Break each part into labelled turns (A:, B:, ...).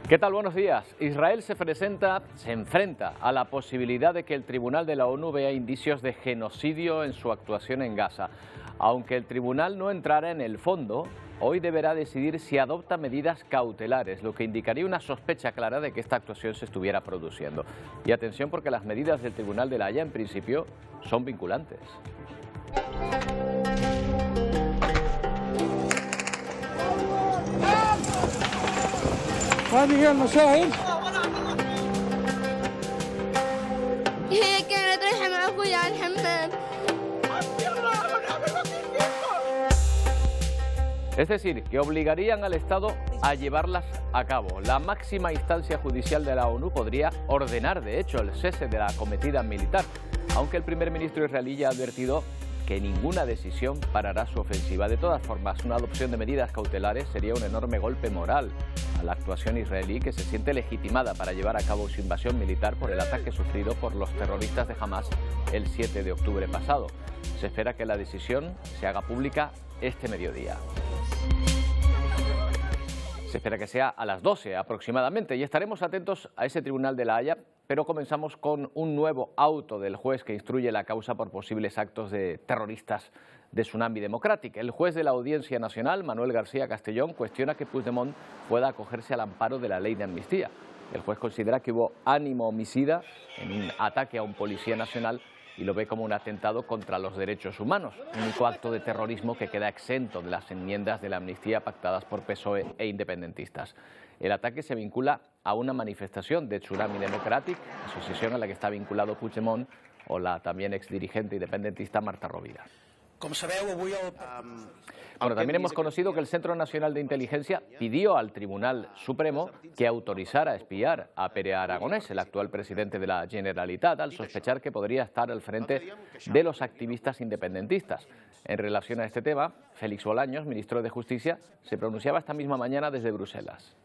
A: ¿Qué tal? Buenos días. Israel se enfrenta a la posibilidad de que el Tribunal de la ONU vea indicios de genocidio en su actuación en Gaza. Aunque el tribunal no entrara en el fondo, hoy deberá decidir si adopta medidas cautelares, lo que indicaría una sospecha clara de que esta actuación se estuviera produciendo. Y atención, porque las medidas del Tribunal de la Haya, en principio, son vinculantes.
B: هي كانت رايحة مع أخوي على الحمام.
A: Es decir, que obligarían al Estado a llevarlas a cabo. La máxima instancia judicial de la ONU podría ordenar, de hecho, el cese de la acometida militar, aunque el primer ministro israelí ya ha advertido que ninguna decisión parará su ofensiva. De todas formas, una adopción de medidas cautelares sería un enorme golpe moral a la actuación israelí, que se siente legitimada para llevar a cabo su invasión militar por el ataque sufrido por los terroristas de Hamas el 7 de octubre pasado. Se espera que la decisión se haga pública este mediodía. Se espera que sea a las 12 aproximadamente y estaremos atentos a ese Tribunal de la Haya, pero comenzamos con un nuevo auto del juez que instruye la causa por posibles actos de terroristas de Tsunami Democratic. El juez de la Audiencia Nacional, Manuel García Castellón, cuestiona que Puigdemont pueda acogerse al amparo de la ley de amnistía. El juez considera que hubo ánimo homicida en un ataque a un policía nacional y lo ve como un atentado contra los derechos humanos, único acto de terrorismo que queda exento de las enmiendas de la amnistía pactadas por PSOE e independentistas. El ataque se vincula a una manifestación de Tsunami Democratic, asociación a la que está vinculado Puigdemont o la también exdirigente independentista Marta Rovira. Bueno, también hemos conocido que el Centro Nacional de Inteligencia pidió al Tribunal Supremo que autorizara a espiar a Pere Aragonès, el actual presidente de la Generalitat, al sospechar que podría estar al frente de los activistas independentistas. En relación a este tema, Félix Bolaños, ministro de Justicia, se pronunciaba esta misma mañana desde Bruselas.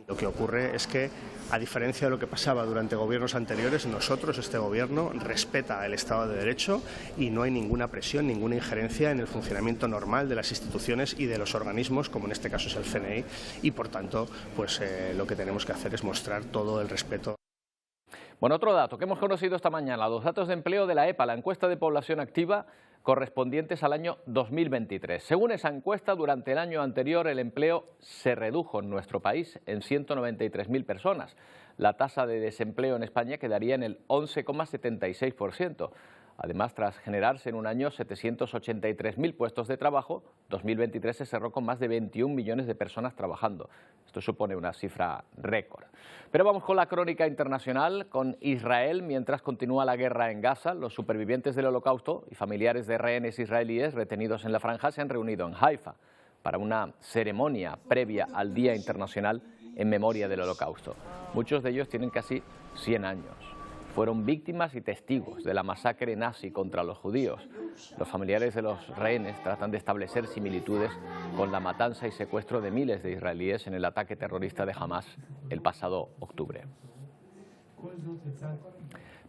C: Lo que ocurre es que, a diferencia de lo que pasaba durante gobiernos anteriores, este gobierno respeta el Estado de Derecho y no hay ninguna presión, ninguna injerencia en el funcionamiento normal de las instituciones y de los organismos, como en este caso es el CNI, y por tanto, pues lo que tenemos que hacer es mostrar todo el respeto.
A: Bueno, otro dato que hemos conocido esta mañana, los datos de empleo de la EPA, la encuesta de población activa correspondientes al año 2023. Según esa encuesta, durante el año anterior el empleo se redujo en nuestro país en 193.000 personas. La tasa de desempleo en España quedaría en el 11,76%. Además, tras generarse en un año 783.000 puestos de trabajo, 2023 se cerró con más de 21 millones de personas trabajando. Esto supone una cifra récord. Pero vamos con la crónica internacional, con Israel. Mientras continúa la guerra en Gaza, los supervivientes del Holocausto y familiares de rehenes israelíes retenidos en la franja se han reunido en Haifa para una ceremonia previa al Día Internacional en memoria del Holocausto. Muchos de ellos tienen casi 100 años. Fueron víctimas y testigos de la masacre nazi contra los judíos. Los familiares de los rehenes tratan de establecer similitudes con la matanza y secuestro de miles de israelíes en el ataque terrorista de Hamas el pasado octubre.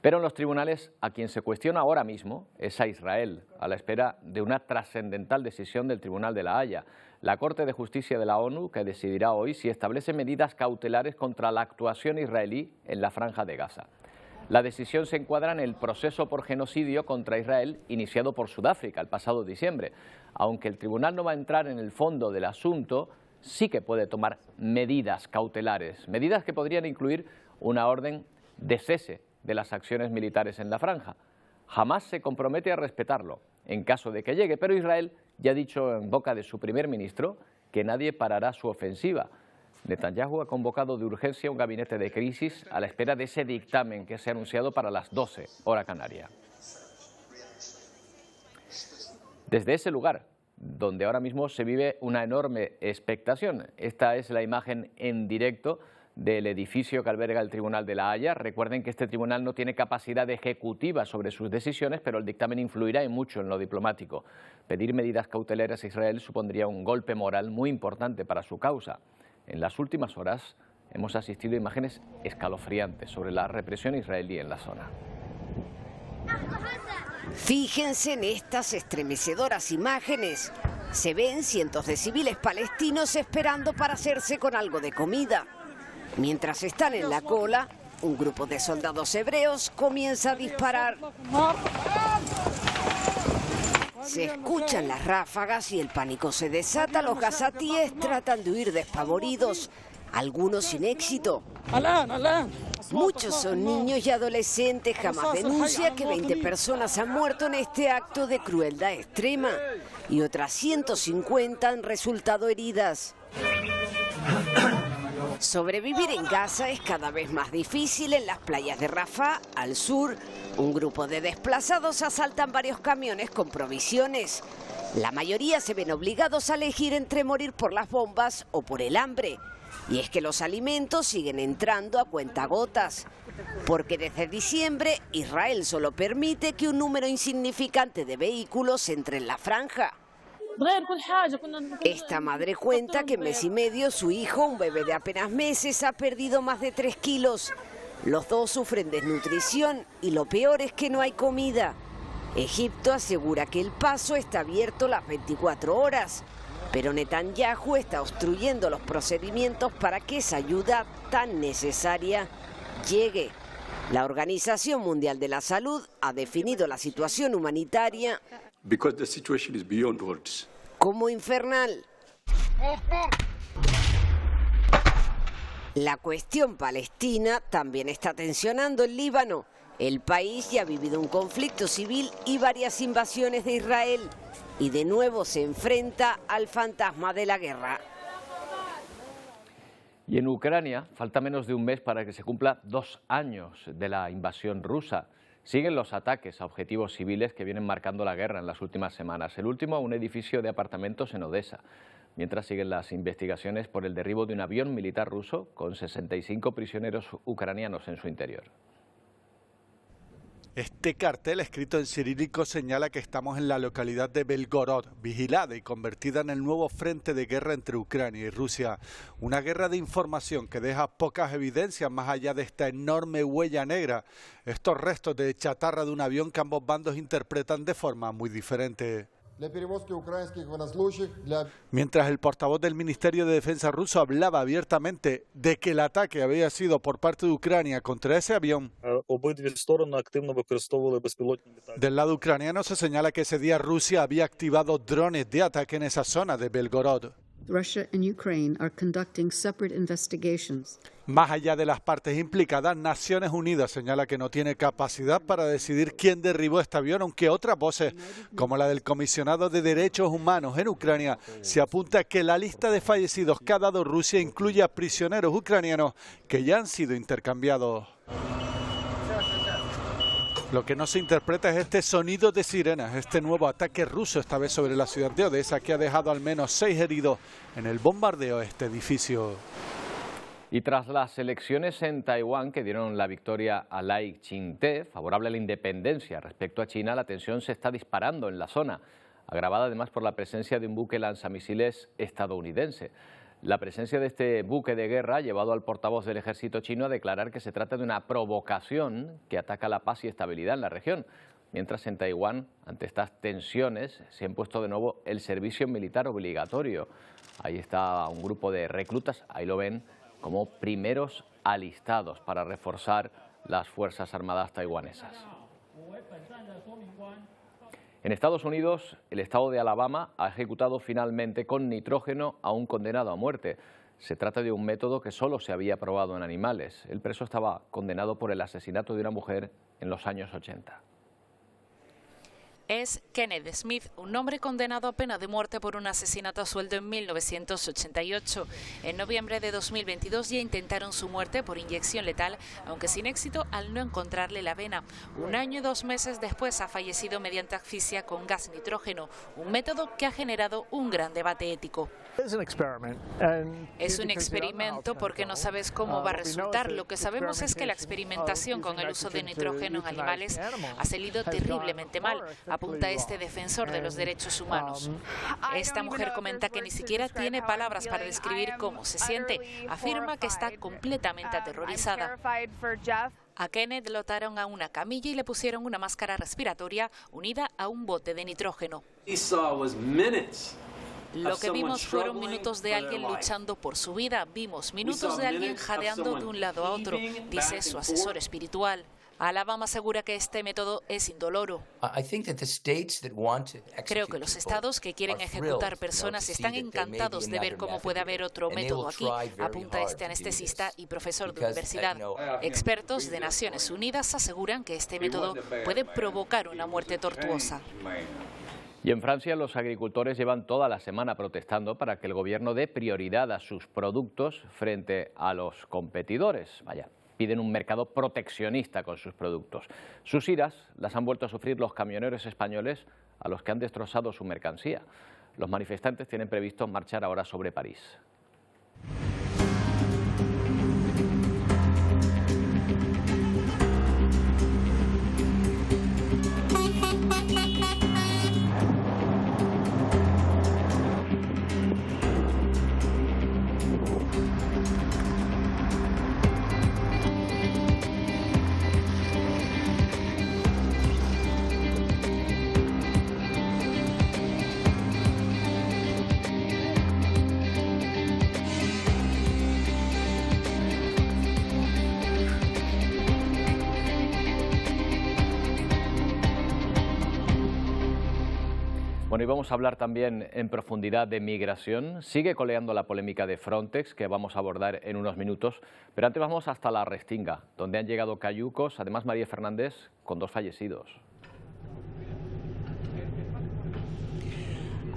A: Pero en los tribunales, a quien se cuestiona ahora mismo es a Israel, a la espera de una trascendental decisión del Tribunal de la Haya. La Corte de Justicia de la ONU, que decidirá hoy si establece medidas cautelares contra la actuación israelí en la franja de Gaza. La decisión se encuadra en el proceso por genocidio contra Israel iniciado por Sudáfrica el pasado diciembre. Aunque el tribunal no va a entrar en el fondo del asunto, sí que puede tomar medidas cautelares, medidas que podrían incluir una orden de cese de las acciones militares en la franja. Jamás se compromete a respetarlo en caso de que llegue, pero Israel ya ha dicho en boca de su primer ministro que nadie parará su ofensiva. Netanyahu ha convocado de urgencia un gabinete de crisis a la espera de ese dictamen que se ha anunciado para las 12, hora canaria. Desde ese lugar, donde ahora mismo se vive una enorme expectación, esta es la imagen en directo del edificio que alberga el Tribunal de la Haya. Recuerden que este tribunal no tiene capacidad ejecutiva sobre sus decisiones, pero el dictamen influirá en mucho en lo diplomático. Pedir medidas cautelares a Israel supondría un golpe moral muy importante para su causa. En las últimas horas hemos asistido a imágenes escalofriantes sobre la represión israelí en la zona.
D: Fíjense en estas estremecedoras imágenes. Se ven cientos de civiles palestinos esperando para hacerse con algo de comida. Mientras están en la cola, un grupo de soldados hebreos comienza a disparar. Se escuchan las ráfagas y el pánico se desata. Los gazatíes tratan de huir despavoridos, algunos sin éxito. Muchos son niños y adolescentes. Hamas denuncia que 20 personas han muerto en este acto de crueldad extrema y otras 150 han resultado heridas. Sobrevivir en Gaza es cada vez más difícil. En las playas de Rafah, al sur, un grupo de desplazados asaltan varios camiones con provisiones. La mayoría se ven obligados a elegir entre morir por las bombas o por el hambre. Y es que los alimentos siguen entrando a cuentagotas, porque desde diciembre Israel solo permite que un número insignificante de vehículos entre en la franja. Esta madre cuenta que en mes y medio su hijo, un bebé de apenas meses, ha perdido más de 3 kilos. Los dos sufren desnutrición y lo peor es que no hay comida. Egipto asegura que el paso está abierto las 24 horas. Pero Netanyahu está obstruyendo los procedimientos para que esa ayuda tan necesaria llegue. La Organización Mundial de la Salud ha definido la situación humanitaria como infernal. La cuestión palestina también está tensionando el Líbano. El país ya ha vivido un conflicto civil y varias invasiones de Israel. Y de nuevo se enfrenta al fantasma de la guerra.
A: Y en Ucrania falta menos de un mes para que se cumpla 2 años de la invasión rusa. Siguen los ataques a objetivos civiles que vienen marcando la guerra en las últimas semanas. El último a un edificio de apartamentos en Odessa. Mientras siguen las investigaciones por el derribo de un avión militar ruso con 65 prisioneros ucranianos en su interior.
E: Este cartel escrito en cirílico señala que estamos en la localidad de Belgorod, vigilada y convertida en el nuevo frente de guerra entre Ucrania y Rusia. Una guerra de información que deja pocas evidencias más allá de esta enorme huella negra, estos restos de chatarra de un avión que ambos bandos interpretan de forma muy diferente. Mientras el portavoz del Ministerio de Defensa ruso hablaba abiertamente de que el ataque había sido por parte de Ucrania contra ese avión, del lado ucraniano se señala que ese día Rusia había activado drones de ataque en esa zona de Belgorod.
F: Russia and Ukraine are conducting separate investigations.
E: Más allá de las partes implicadas, Naciones Unidas señala que no tiene capacidad para decidir quién derribó este avión, aunque otras voces, como la del comisionado de Derechos Humanos en Ucrania, se apunta que la lista de fallecidos que ha dado Rusia incluye a prisioneros ucranianos que ya han sido intercambiados. Lo que no se interpreta es este sonido de sirenas, este nuevo ataque ruso, esta vez sobre la ciudad de Odessa, que ha dejado al menos 6 heridos en el bombardeo a este edificio.
A: Y tras las elecciones en Taiwán que dieron la victoria a Lai Ching-te, favorable a la independencia respecto a China, la tensión se está disparando en la zona, agravada además por la presencia de un buque lanzamisiles estadounidense. La presencia de este buque de guerra ha llevado al portavoz del ejército chino a declarar que se trata de una provocación que ataca la paz y estabilidad en la región. Mientras en Taiwán, ante estas tensiones, se ha impuesto de nuevo el servicio militar obligatorio. Ahí está un grupo de reclutas, ahí lo ven, como primeros alistados para reforzar las Fuerzas Armadas taiwanesas. En Estados Unidos, el estado de Alabama ha ejecutado finalmente con nitrógeno a un condenado a muerte. Se trata de un método que solo se había probado en animales. El preso estaba condenado por el asesinato de una mujer en los años 80.
G: Es Kenneth Smith, un hombre condenado a pena de muerte por un asesinato a sueldo en 1988. En noviembre de 2022 ya intentaron su muerte por inyección letal, aunque sin éxito al no encontrarle la vena. 1 año y 2 meses después ha fallecido mediante asfixia con gas nitrógeno, un método que ha generado un gran debate ético. Es un experimento porque no sabes cómo va a resultar. Lo que sabemos es que la experimentación con el uso de nitrógeno en animales ha salido terriblemente mal, apunta este defensor de los derechos humanos. Esta mujer comenta que ni siquiera tiene palabras para describir cómo se siente. Afirma que está completamente aterrorizada. A Kenneth lo ataron a una camilla y le pusieron una máscara respiratoria unida a un bote de nitrógeno. Lo que vimos fueron minutos de alguien luchando por su vida. Vimos minutos de alguien jadeando de un lado a otro, dice su asesor espiritual. Alabama asegura que este método es indoloro. Creo que los estados que quieren ejecutar personas están encantados de ver cómo puede haber otro método aquí, apunta este anestesista y profesor de universidad. Expertos de Naciones Unidas aseguran que este método puede provocar una muerte tortuosa.
A: Y en Francia los agricultores llevan toda la semana protestando para que el gobierno dé prioridad a sus productos frente a los competidores. Vaya, piden un mercado proteccionista con sus productos. Sus iras las han vuelto a sufrir los camioneros españoles a los que han destrozado su mercancía. Los manifestantes tienen previsto marchar ahora sobre París. Bueno, y vamos a hablar también en profundidad de migración. Sigue coleando la polémica de Frontex, que vamos a abordar en unos minutos, pero antes vamos hasta La Restinga, donde han llegado cayucos, además María Fernández, con 2 fallecidos.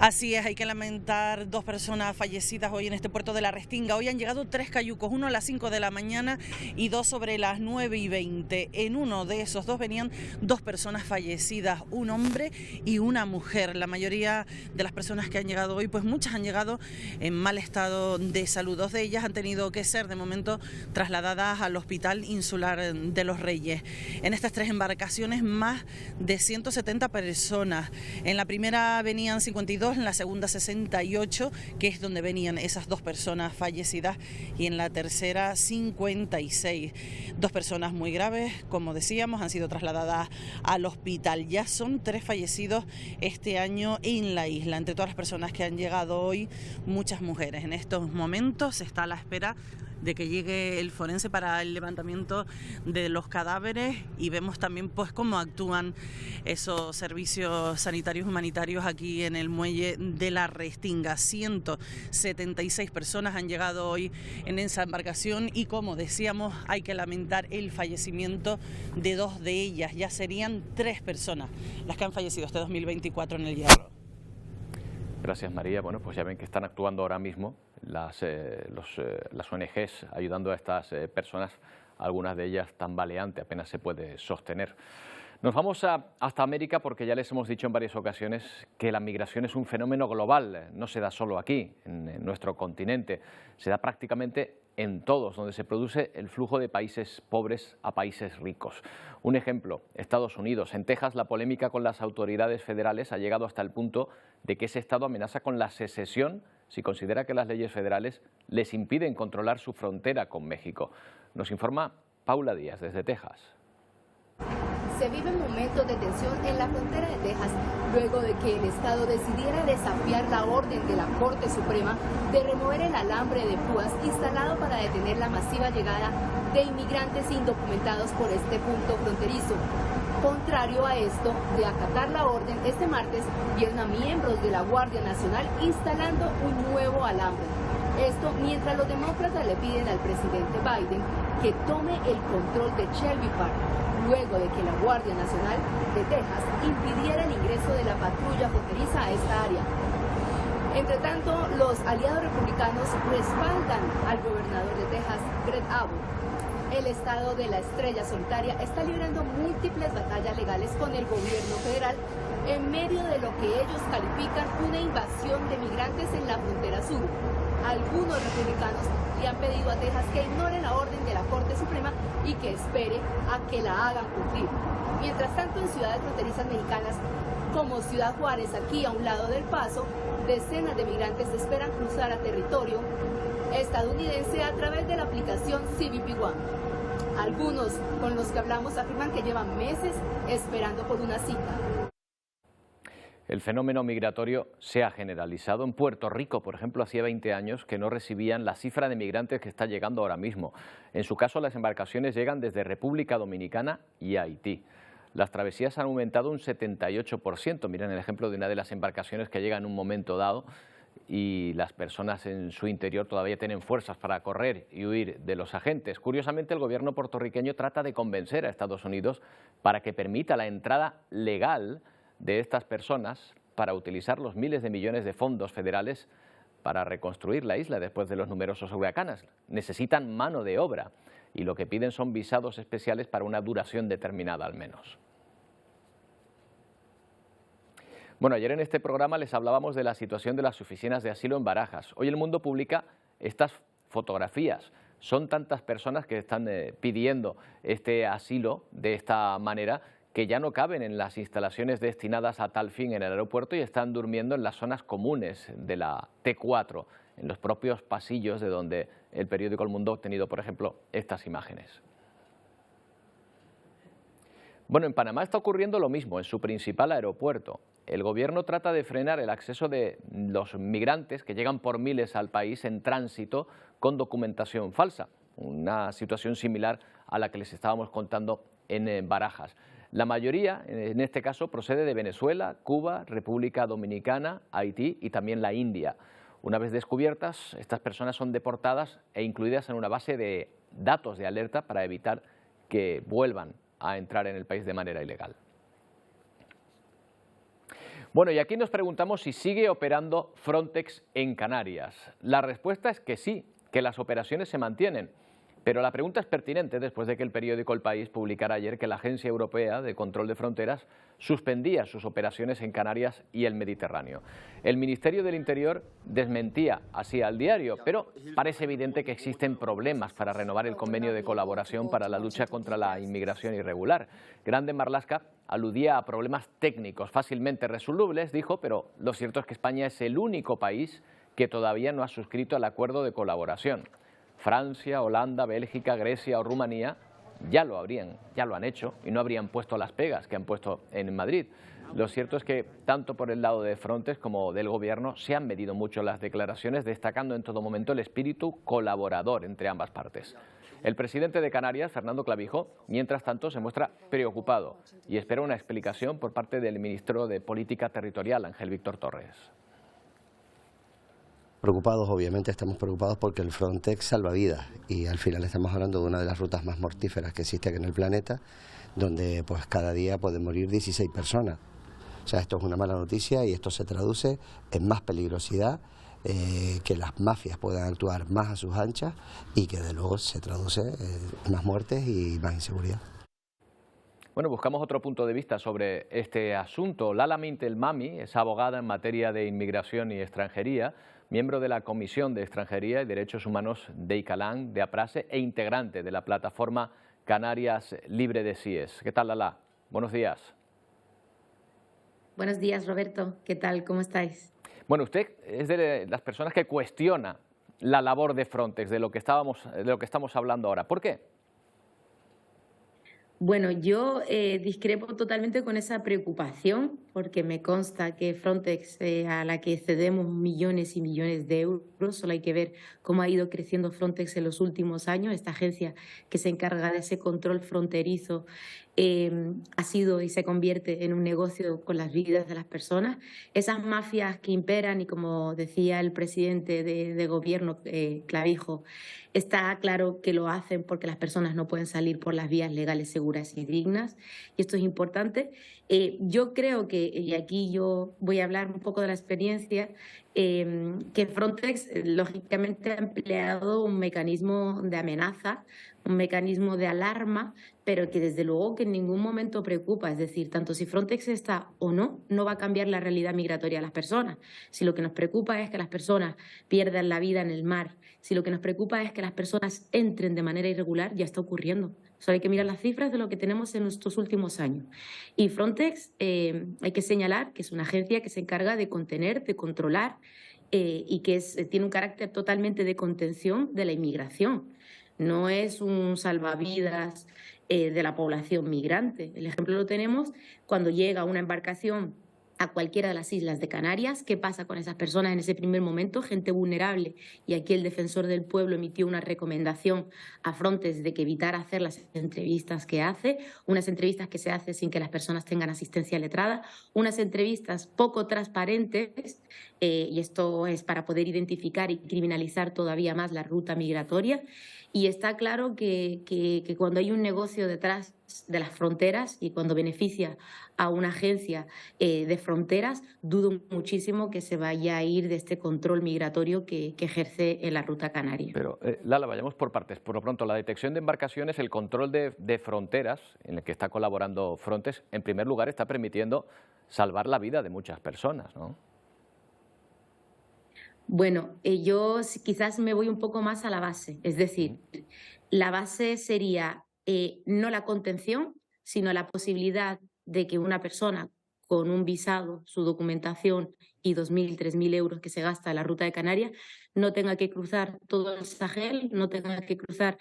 H: Así es, hay que lamentar 2 personas fallecidas hoy en este puerto de La Restinga. Hoy han llegado 3 cayucos, uno a las 5 de la mañana y 2 sobre las 9:20. En uno de esos 2 venían 2 personas fallecidas, un hombre y una mujer. La mayoría de las personas que han llegado hoy, pues muchas han llegado en mal estado de salud. 2 de ellas han tenido que ser de momento trasladadas al Hospital Insular de Los Reyes. En estas 3 embarcaciones más de 170 personas. En la primera venían 52, en la segunda 68, que es donde venían esas 2 personas fallecidas, y en la tercera 56. 2 personas muy graves, como decíamos, han sido trasladadas al hospital. Ya son 3 fallecidos este año en la isla. Entre todas las personas que han llegado hoy, muchas mujeres. En estos momentos se está a la espera de que llegue el forense para el levantamiento de los cadáveres, y vemos también pues cómo actúan esos servicios sanitarios humanitarios aquí en el muelle de La Restinga. 176 personas han llegado hoy en esa embarcación y, como decíamos, hay que lamentar el fallecimiento de 2 de ellas. Ya serían 3 personas las que han fallecido este 2024 en el Hierro.
A: Gracias, María. Bueno, pues ya ven que están actuando ahora mismo las ONGs ayudando a estas personas, algunas de ellas tambaleantes, apenas se puede sostener. Nos vamos hasta América, porque ya les hemos dicho en varias ocasiones que la migración es un fenómeno global, no se da solo aquí, en nuestro continente, se da prácticamente en todos, donde se produce el flujo de países pobres a países ricos. Un ejemplo, Estados Unidos. En Texas, la polémica con las autoridades federales ha llegado hasta el punto de que ese estado amenaza con la secesión si considera que las leyes federales les impiden controlar su frontera con México. Nos informa Paula Díaz desde Texas.
I: Se viven momentos de tensión en la frontera de Texas luego de que el estado decidiera desafiar la orden de la Corte Suprema de remover el alambre de púas instalado para detener la masiva llegada de inmigrantes indocumentados por este punto fronterizo. Contrario a esto, de acatar la orden, este martes vieron a miembros de la Guardia Nacional instalando un nuevo alambre. Esto mientras los demócratas le piden al presidente Biden que tome el control de Shelby Park, luego de que la Guardia Nacional de Texas impidiera el ingreso de la patrulla fronteriza a esta área. Entre tanto, los aliados republicanos respaldan al gobernador de Texas, Greg Abbott. El estado de la estrella solitaria está librando múltiples batallas legales con el gobierno federal en medio de lo que ellos califican una invasión de migrantes en la frontera sur. Algunos republicanos le han pedido a Texas que ignore la orden de la Corte Suprema y que espere a que la hagan cumplir. Mientras tanto, en ciudades fronterizas mexicanas como Ciudad Juárez, aquí a un lado del Paso, decenas de migrantes esperan cruzar a territorio estadounidense a través de la aplicación CBP One. Algunos con los que hablamos afirman que llevan meses esperando por una cita.
A: El fenómeno migratorio se ha generalizado. En Puerto Rico, por ejemplo, hacía 20 años que no recibían la cifra de migrantes que está llegando ahora mismo. En su caso, las embarcaciones llegan desde República Dominicana y Haití. Las travesías han aumentado un 78%. Miren el ejemplo de una de las embarcaciones que llega en un momento dado y las personas en su interior todavía tienen fuerzas para correr y huir de los agentes. Curiosamente, el gobierno puertorriqueño trata de convencer a Estados Unidos para que permita la entrada legal de estas personas para utilizar los miles de millones de fondos federales para reconstruir la isla después de los numerosos huracanes. Necesitan mano de obra y lo que piden son visados especiales para una duración determinada al menos. Bueno, ayer en este programa les hablábamos de la situación de las oficinas de asilo en Barajas. Hoy El Mundo publica estas fotografías. Son tantas personas que están pidiendo este asilo de esta manera que ya no caben en las instalaciones destinadas a tal fin en el aeropuerto y están durmiendo en las zonas comunes de la T4, en los propios pasillos de donde el periódico El Mundo ha obtenido, por ejemplo, estas imágenes. Bueno, en Panamá está ocurriendo lo mismo, en su principal aeropuerto. El gobierno trata de frenar el acceso de los migrantes que llegan por miles al país en tránsito con documentación falsa, una situación similar a la que les estábamos contando en Barajas. La mayoría, en este caso, procede de Venezuela, Cuba, República Dominicana, Haití y también la India. Una vez descubiertas, estas personas son deportadas e incluidas en una base de datos de alerta para evitar que vuelvan a entrar en el país de manera ilegal. Bueno, y aquí nos preguntamos si sigue operando Frontex en Canarias. La respuesta es que sí, que las operaciones se mantienen. Pero la pregunta es pertinente después de que el periódico El País publicara ayer que la Agencia Europea de Control de Fronteras suspendía sus operaciones en Canarias y el Mediterráneo. El Ministerio del Interior desmentía así al diario, pero parece evidente que existen problemas para renovar el convenio de colaboración para la lucha contra la inmigración irregular. Grande Marlaska aludía a problemas técnicos fácilmente resolubles, dijo, pero lo cierto es que España es el único país que todavía no ha suscrito el acuerdo de colaboración. Francia, Holanda, Bélgica, Grecia o Rumanía ya lo han hecho y no habrían puesto las pegas que han puesto en Madrid. Lo cierto es que tanto por el lado de Frontex como del Gobierno se han medido mucho las declaraciones, destacando en todo momento el espíritu colaborador entre ambas partes. El presidente de Canarias, Fernando Clavijo, mientras tanto se muestra preocupado y espera una explicación por parte del ministro de Política Territorial, Ángel Víctor Torres.
J: Preocupados, obviamente estamos preocupados porque el Frontex salva vidas y al final estamos hablando de una de las rutas más mortíferas que existe aquí en el planeta, donde pues cada día pueden morir 16 personas. O sea, esto es una mala noticia y esto se traduce en más peligrosidad, que las mafias puedan actuar más a sus anchas y que de luego se traduce en más muertes y más inseguridad.
A: Bueno, buscamos otro punto de vista sobre este asunto. Lala Mintelmami es abogada en materia de inmigración y extranjería, miembro de la Comisión de Extranjería y Derechos Humanos de Icalán, de APRASE e integrante de la plataforma Canarias Libre de CIES. ¿Qué tal, Lala? Buenos días.
K: Buenos días, Roberto. ¿Qué tal? ¿Cómo estáis?
A: Bueno, usted es de las personas que cuestiona la labor de Frontex, de lo que estamos hablando ahora. ¿Por qué?
K: Bueno, yo discrepo totalmente con esa preocupación porque me consta que Frontex, a la que cedemos millones y millones de euros, solo hay que ver cómo ha ido creciendo Frontex en los últimos años, esta agencia que se encarga de ese control fronterizo, ha sido y se convierte en un negocio con las vidas de las personas. Esas mafias que imperan y, como decía el presidente de gobierno, Clavijo, está claro que lo hacen porque las personas no pueden salir por las vías legales, seguras y dignas, y esto es importante. Yo creo que, y aquí yo voy a hablar un poco de la experiencia, que Frontex lógicamente ha empleado un mecanismo de amenaza, un mecanismo de alarma, pero que desde luego que en ningún momento preocupa. Es decir, tanto si Frontex está o no, no va a cambiar la realidad migratoria de las personas. Si lo que nos preocupa es que las personas pierdan la vida en el mar, si lo que nos preocupa es que las personas entren de manera irregular, ya está ocurriendo. Solo hay que mirar las cifras de lo que tenemos en estos últimos años. Y Frontex, hay que señalar que es una agencia que se encarga de contener, de controlar y que tiene un carácter totalmente de contención de la inmigración. no es un salvavidas de la población migrante. El ejemplo lo tenemos cuando llega una embarcación a cualquiera de las islas de Canarias. ¿Qué pasa con esas personas en ese primer momento? Gente vulnerable. Y aquí el defensor del pueblo emitió una recomendación a Frontex de que evitara hacer las entrevistas que hace, unas entrevistas que se hacen sin que las personas tengan asistencia letrada, unas entrevistas poco transparentes, y esto es para poder identificar y criminalizar todavía más la ruta migratoria. Y está claro que cuando hay un negocio detrás de las fronteras y cuando beneficia a una agencia de fronteras, dudo muchísimo que se vaya a ir de este control migratorio que ejerce en la ruta canaria.
A: Pero, Lala, vayamos por partes. Por lo pronto, la detección de embarcaciones, el control de fronteras, en el que está colaborando Frontex, en primer lugar está permitiendo salvar la vida de muchas personas, ¿no?
K: Bueno, yo quizás me voy un poco más a la base, es decir, la base sería no la contención, sino la posibilidad de que una persona con un visado, su documentación y 2.000, 3.000 euros que se gasta en la ruta de Canarias no tenga que cruzar todo el Sahel, no tenga que cruzar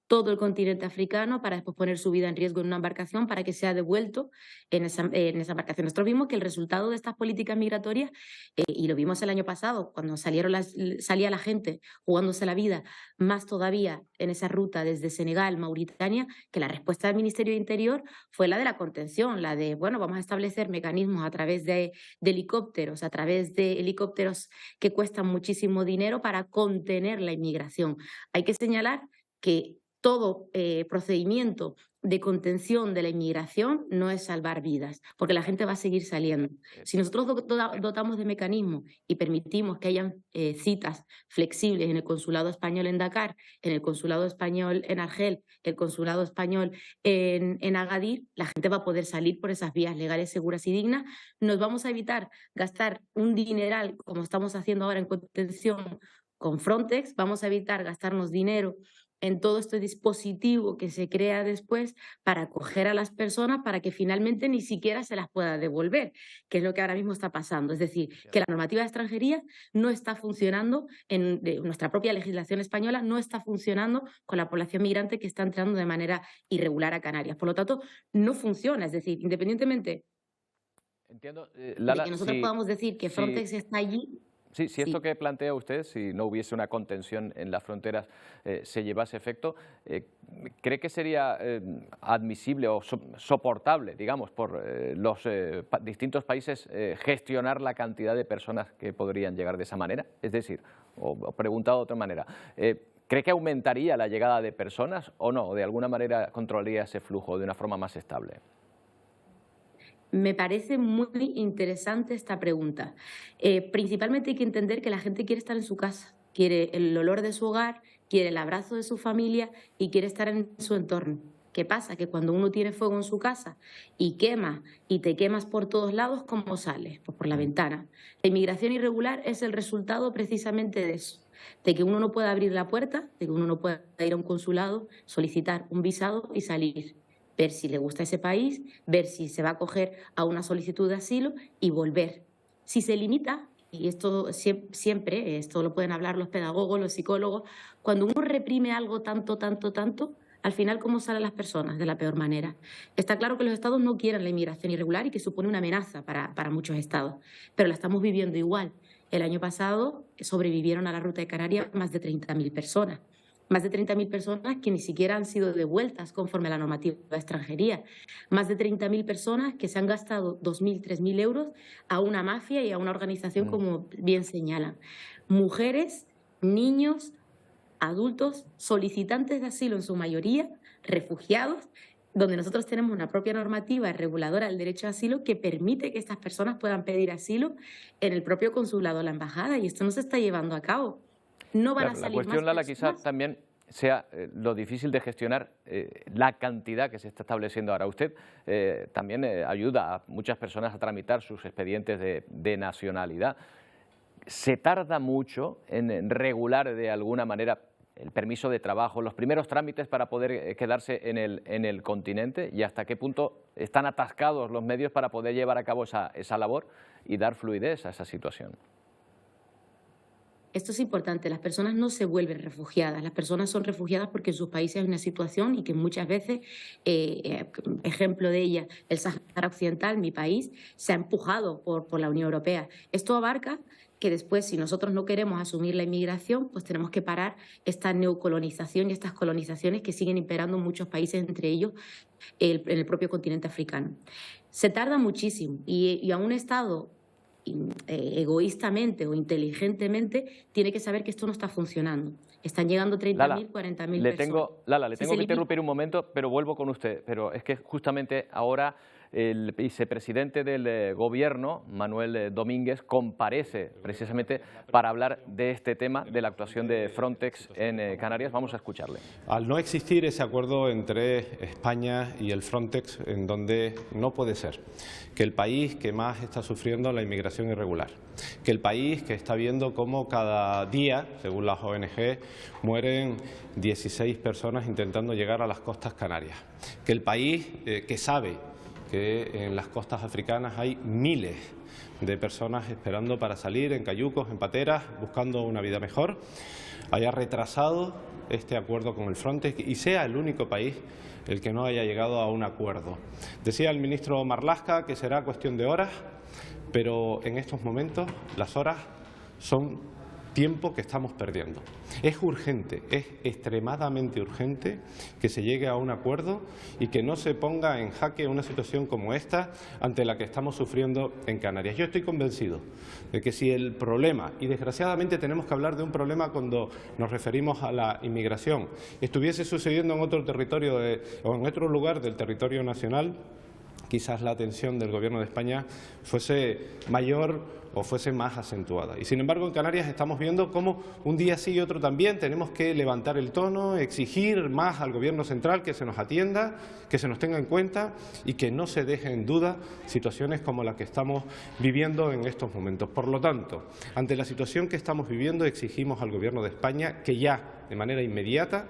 K: todo el continente africano para después poner su vida en riesgo en una embarcación para que sea devuelto en esa embarcación. Nosotros vimos que el resultado de estas políticas migratorias, y lo vimos el año pasado, cuando salía la gente jugándose la vida, más todavía en esa ruta desde Senegal, Mauritania, que la respuesta del Ministerio de Interior fue la de la contención, la de, bueno, vamos a establecer mecanismos a través de helicópteros, a través de helicópteros que cuestan muchísimo dinero para contener la inmigración. Hay que señalar que todo procedimiento de contención de la inmigración no es salvar vidas, porque la gente va a seguir saliendo. Si nosotros dotamos de mecanismos y permitimos que hayan citas flexibles en el consulado español en Dakar, en el consulado español en Argel, el consulado español en Agadir, la gente va a poder salir por esas vías legales, seguras y dignas. Nos vamos a evitar gastar un dineral, como estamos haciendo ahora en contención con Frontex, vamos a evitar gastarnos dinero en todo este dispositivo que se crea después para acoger a las personas para que finalmente ni siquiera se las pueda devolver, que es lo que ahora mismo está pasando. Es decir, que la normativa de extranjería no está funcionando, nuestra propia legislación española no está funcionando con la población migrante que está entrando de manera irregular a Canarias. Por lo tanto, no funciona. Es decir, independientemente
A: Entiendo, Lala,
K: de que nosotros podamos decir que Frontex está allí.
A: Sí, si esto que plantea usted, si no hubiese una contención en las fronteras, se llevase a efecto, ¿cree que sería admisible o soportable, digamos, por los distintos países gestionar la cantidad de personas que podrían llegar de esa manera? Es decir, o preguntado de otra manera, ¿cree que aumentaría la llegada de personas o no? ¿O de alguna manera controlaría ese flujo de una forma más estable?
K: Me parece muy interesante esta pregunta. Principalmente hay que entender que la gente quiere estar en su casa, quiere el olor de su hogar, quiere el abrazo de su familia y quiere estar en su entorno. ¿Qué pasa? Que cuando uno tiene fuego en su casa y quema y te quemas por todos lados, ¿cómo sales? Pues por la ventana. La inmigración irregular es el resultado precisamente de eso, de que uno no pueda abrir la puerta, de que uno no pueda ir a un consulado, solicitar un visado y salir. Ver si le gusta ese país, ver si se va a acoger a una solicitud de asilo y volver. Si se limita, y esto siempre, esto lo pueden hablar los pedagogos, los psicólogos, cuando uno reprime algo tanto, al final, ¿cómo salen las personas? De la peor manera. Está claro que los estados no quieren la inmigración irregular y que supone una amenaza para muchos estados, pero la estamos viviendo igual. El año pasado sobrevivieron a la ruta de Canarias más de 30.000 personas. Más de 30.000 personas que ni siquiera han sido devueltas conforme a la normativa de extranjería. Más de 30.000 personas que se han gastado 2.000, 3.000 euros a una mafia y a una organización, como bien señalan. Mujeres, niños, adultos, solicitantes de asilo en su mayoría, refugiados, donde nosotros tenemos una propia normativa reguladora del derecho a asilo que permite que estas personas puedan pedir asilo en el propio consulado o la embajada, y esto no se está llevando a cabo. No van a salir
A: la cuestión,
K: más
A: Lala, quizás también sea lo difícil de gestionar la cantidad que se está estableciendo ahora. Usted también ayuda a muchas personas a tramitar sus expedientes de nacionalidad. ¿Se tarda mucho en regular de alguna manera el permiso de trabajo, los primeros trámites para poder quedarse en el continente? ¿Y hasta qué punto están atascados los medios para poder llevar a cabo esa labor y dar fluidez a esa situación?
K: esto es importante, las personas no se vuelven refugiadas, las personas son refugiadas porque en sus países hay una situación y que muchas veces, ejemplo de ella, el Sáhara Occidental, mi país, se ha empujado por la Unión Europea. Esto abarca que después, si nosotros no queremos asumir la inmigración, pues tenemos que parar esta neocolonización y estas colonizaciones que siguen imperando en muchos países, entre ellos en el propio continente africano. Se tarda muchísimo y a un Estado egoístamente o inteligentemente tiene que saber que esto no está funcionando. Están llegando 30.000, 40.000 personas.
A: Lala, le tengo que interrumpir un momento, pero vuelvo con usted. Pero es que justamente ahora el vicepresidente del Gobierno, Manuel Domínguez, comparece precisamente para hablar de este tema, de la actuación de Frontex en Canarias. Vamos a escucharle.
L: Al no existir ese acuerdo entre España y el Frontex, en donde no puede ser que el país que más está sufriendo la inmigración irregular, que el país que está viendo cómo cada día, según las ONG, mueren 16 personas intentando llegar a las costas canarias, que el país que sabe que en las costas africanas hay miles de personas esperando para salir en cayucos, en pateras, buscando una vida mejor, haya retrasado este acuerdo con el Frontex y sea el único país el que no haya llegado a un acuerdo. Decía el ministro Marlaska que será cuestión de horas, pero en estos momentos las horas son tiempo que estamos perdiendo. Es urgente, es extremadamente urgente que se llegue a un acuerdo y que no se ponga en jaque una situación como esta ante la que estamos sufriendo en Canarias. Yo estoy convencido de que si el problema, y desgraciadamente tenemos que hablar de un problema cuando nos referimos a la inmigración, estuviese sucediendo en otro territorio o en otro lugar del territorio nacional, quizás la atención del Gobierno de España fuese mayor o fuese más acentuada. Y sin embargo en Canarias estamos viendo cómo un día sí y otro también tenemos que levantar el tono, exigir más al Gobierno central que se nos atienda, que se nos tenga en cuenta y que no se deje en duda situaciones como la que estamos viviendo en estos momentos. Por lo tanto, ante la situación que estamos viviendo, exigimos al Gobierno de España que ya, de manera inmediata,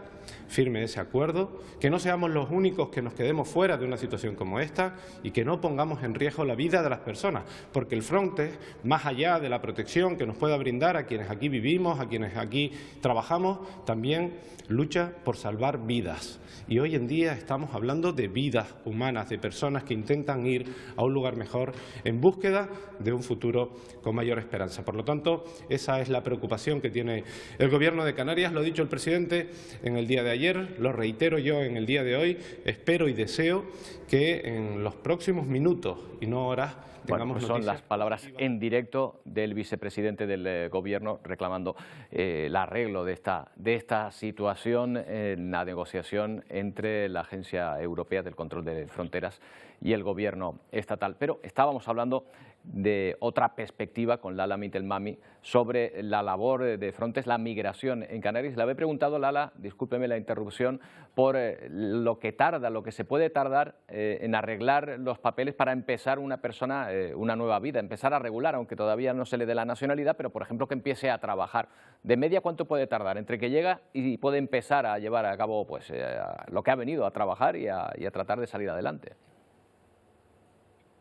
L: firme ese acuerdo, que no seamos los únicos que nos quedemos fuera de una situación como esta y que no pongamos en riesgo la vida de las personas, porque el Frontex, más allá de la protección que nos pueda brindar a quienes aquí vivimos, a quienes aquí trabajamos, también lucha por salvar vidas. Y hoy en día estamos hablando de vidas humanas, de personas que intentan ir a un lugar mejor en búsqueda de un futuro con mayor esperanza. Por lo tanto, esa es la preocupación que tiene el Gobierno de Canarias. Lo ha dicho el presidente en el día de ayer, lo reitero yo en el día de hoy. Espero y deseo que en los próximos minutos y no horas tengamos
A: son las palabras en directo del vicepresidente del Gobierno reclamando el arreglo de esta situación en la negociación entre la Agencia Europea del Control de Fronteras y el Gobierno estatal. Pero estábamos hablando de otra perspectiva con Lala Mitelmami sobre la labor de Frontex, la migración en Canarias. Le había preguntado, Lala, discúlpeme la interrupción, por lo que tarda, lo que se puede tardar en arreglar los papeles para empezar una persona una nueva vida, empezar a regular, aunque todavía no se le dé la nacionalidad, pero por ejemplo que empiece a trabajar. ¿De media cuánto puede tardar entre que llega y puede empezar a llevar a cabo pues, lo que ha venido a trabajar y a tratar de salir adelante?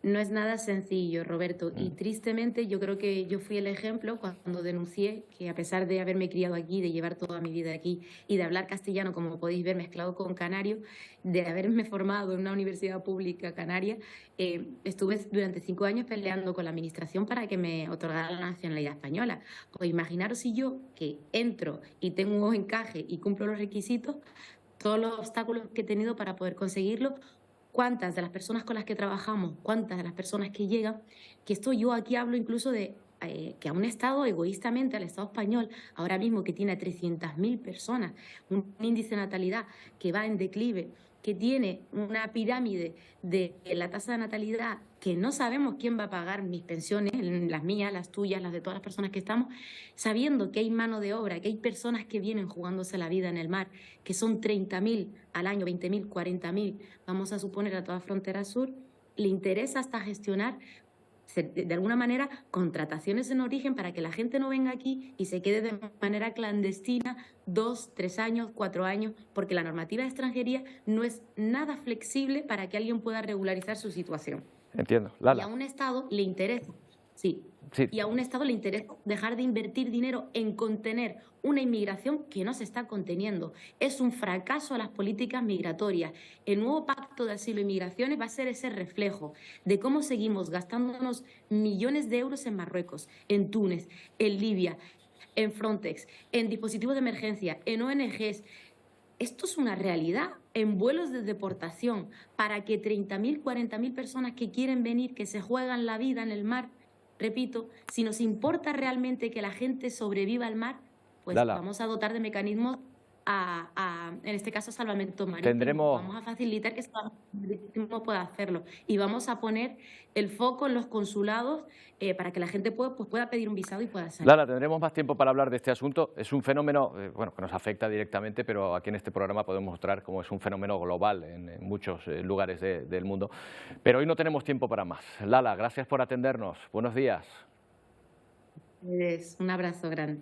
K: No es nada sencillo, Roberto, y tristemente yo creo que yo fui el ejemplo cuando denuncié que a pesar de haberme criado aquí, de llevar toda mi vida aquí y de hablar castellano, como podéis ver, mezclado con canario, de haberme formado en una universidad pública canaria, estuve durante 5 años peleando con la administración para que me otorgara la nacionalidad española. Pues imaginaros si yo, que entro y tengo un encaje y cumplo los requisitos, todos los obstáculos que he tenido para poder conseguirlo, cuántas de las personas con las que trabajamos, cuántas de las personas que llegan, que esto yo aquí hablo incluso de que a un Estado, egoístamente, al Estado español, ahora mismo que tiene 300.000 personas, un índice de natalidad que va en declive, que tiene una pirámide de la tasa de natalidad que no sabemos quién va a pagar mis pensiones, las mías, las tuyas, las de todas las personas que estamos, sabiendo que hay mano de obra, que hay personas que vienen jugándose la vida en el mar, que son 30.000 al año, 20.000, 40.000, vamos a suponer a toda frontera sur, le interesa hasta gestionar de alguna manera contrataciones en origen para que la gente no venga aquí y se quede de manera clandestina 2, 3 años, 4 años, porque la normativa de extranjería no es nada flexible para que alguien pueda regularizar su situación.
A: Entiendo. Lala.
K: Y a un Estado le interesa Sí.
A: Sí.
K: Y a un Estado le interesa dejar de invertir dinero en contener una inmigración que no se está conteniendo. Es un fracaso a las políticas migratorias. El nuevo Pacto de Asilo y Migraciones va a ser ese reflejo de cómo seguimos gastándonos millones de euros en Marruecos, en Túnez, en Libia, en Frontex, en dispositivos de emergencia, en ONGs. Esto es una realidad, en vuelos de deportación, para que 30.000, 40.000 personas que quieren venir, que se juegan la vida en el mar. Repito, si nos importa realmente que la gente sobreviva al mar, pues vamos a dotar de mecanismos en este caso, salvamento marítimo. Vamos a facilitar que el salvamento marítimo pueda hacerlo. Y vamos a poner el foco en los consulados para que la gente pueda pedir un visado y pueda salir.
A: Lala, tendremos más tiempo para hablar de este asunto. Es un fenómeno que nos afecta directamente, pero aquí en este programa podemos mostrar cómo es un fenómeno global en muchos lugares del mundo. Pero hoy no tenemos tiempo para más. Lala, gracias por atendernos. Buenos días.
K: Un abrazo grande.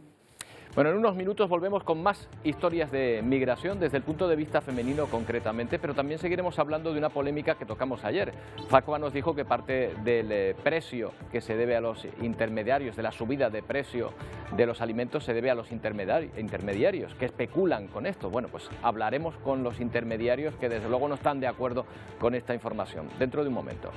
A: Bueno, en unos minutos volvemos con más historias de migración desde el punto de vista femenino concretamente, pero también seguiremos hablando de una polémica que tocamos ayer. Facua nos dijo que parte del precio que se debe a los intermediarios, de la subida de precio de los alimentos, se debe a los intermediarios que especulan con esto. Bueno, pues hablaremos con los intermediarios que desde luego no están de acuerdo con esta información. Dentro de un momento.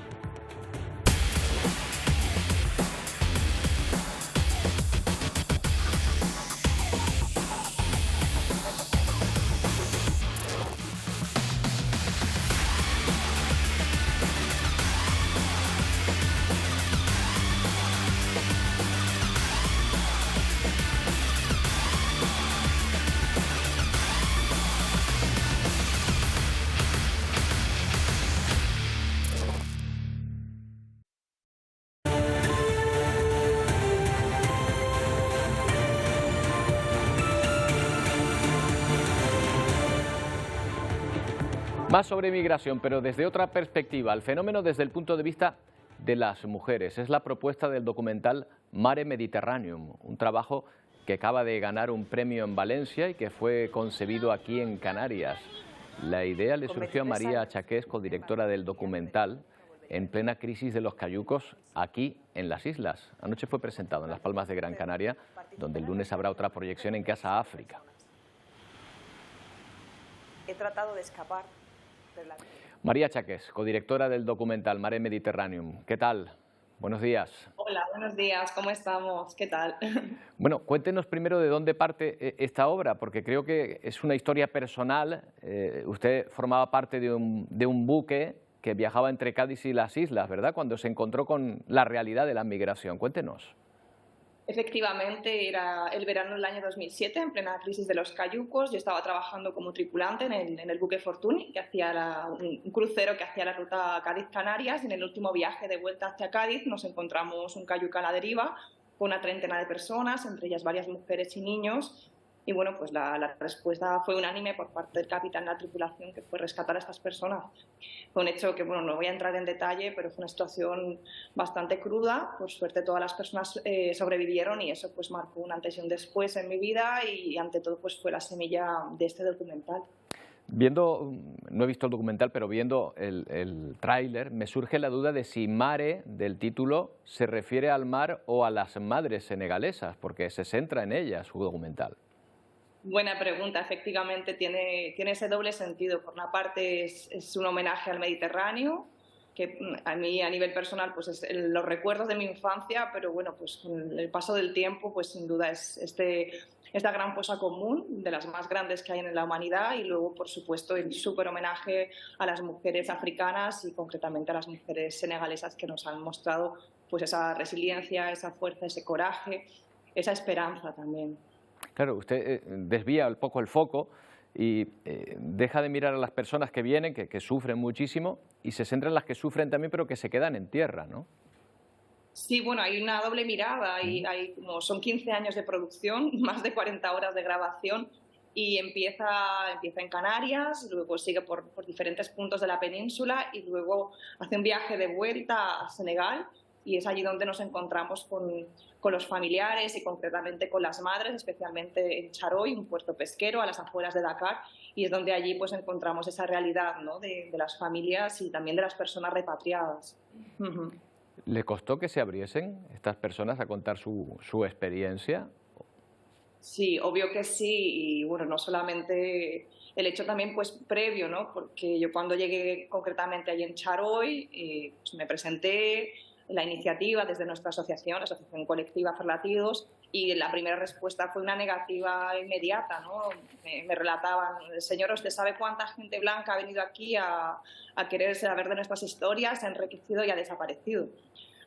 A: Más sobre migración, pero desde otra perspectiva, el fenómeno desde el punto de vista de las mujeres. Es la propuesta del documental Mare Mediterraneum, un trabajo que acaba de ganar un premio en Valencia y que fue concebido aquí en Canarias. La idea le surgió a María Chaqués, codirectora del documental, en plena crisis de los cayucos aquí en las islas. Anoche fue presentado en Las Palmas de Gran Canaria, donde el lunes habrá otra proyección en Casa África.
M: He tratado de escapar.
A: María Chaqués, codirectora del documental Mare Mediterraneum. ¿Qué tal? Buenos días.
N: Hola, buenos días. ¿Cómo estamos? ¿Qué tal?
A: Bueno, cuéntenos primero de dónde parte esta obra, porque creo que es una historia personal. Usted formaba parte de un buque que viajaba entre Cádiz y las islas, ¿verdad?, cuando se encontró con la realidad de la migración. Cuéntenos.
N: Efectivamente, era el verano del año 2007, en plena crisis de los cayucos. Yo estaba trabajando como tripulante en el buque Fortuny, que hacía un crucero que hacía la ruta Cádiz-Canarias. Y en el último viaje de vuelta hacia Cádiz nos encontramos un cayuca a la deriva con una treintena de personas, entre ellas varias mujeres y niños. Y bueno, pues la respuesta fue unánime por parte del capitán de la tripulación, que fue rescatar a estas personas. Fue un hecho que, bueno, no voy a entrar en detalle, pero fue una situación bastante cruda. Por suerte todas las personas sobrevivieron y eso pues marcó un antes y un después en mi vida y ante todo pues fue la semilla de este documental.
A: Viendo, no he visto el documental, pero viendo el tráiler, me surge la duda de si Mare, del título, se refiere al mar o a las madres senegalesas, porque se centra en ellas su documental.
N: Buena pregunta, efectivamente tiene ese doble sentido. Por una parte es un homenaje al Mediterráneo, que a mí a nivel personal pues es los recuerdos de mi infancia, pero bueno, pues con el paso del tiempo pues sin duda es esta gran fosa común, de las más grandes que hay en la humanidad, y luego por supuesto el súper homenaje a las mujeres africanas y concretamente a las mujeres senegalesas que nos han mostrado pues esa resiliencia, esa fuerza, ese coraje, esa esperanza también.
A: Claro, usted desvía un poco el foco y deja de mirar a las personas que vienen, que sufren muchísimo, y se centra en las que sufren también, pero que se quedan en tierra, ¿no?
N: Sí, bueno, hay una doble mirada, son 15 años de producción, más de 40 horas de grabación, y empieza en Canarias, luego sigue por diferentes puntos de la península y luego hace un viaje de vuelta a Senegal. Y es allí donde nos encontramos con los familiares y concretamente con las madres, especialmente en Charoy, un puerto pesquero a las afueras de Dakar, y es donde allí pues encontramos esa realidad, ¿no?, de las familias y también de las personas repatriadas.
A: ¿Le costó que se abriesen estas personas a contar su experiencia?
N: Sí, obvio que sí, y bueno, no solamente el hecho también pues previo, ¿no? Porque yo cuando llegué concretamente allí en Charoy, pues me presenté la iniciativa desde nuestra asociación, la Asociación Colectiva Ferlatidos, y la primera respuesta fue una negativa inmediata, ¿no? Me relataban, señor, ¿usted sabe cuánta gente blanca ha venido aquí a querer saber de nuestras historias, se ha enriquecido y ha desaparecido?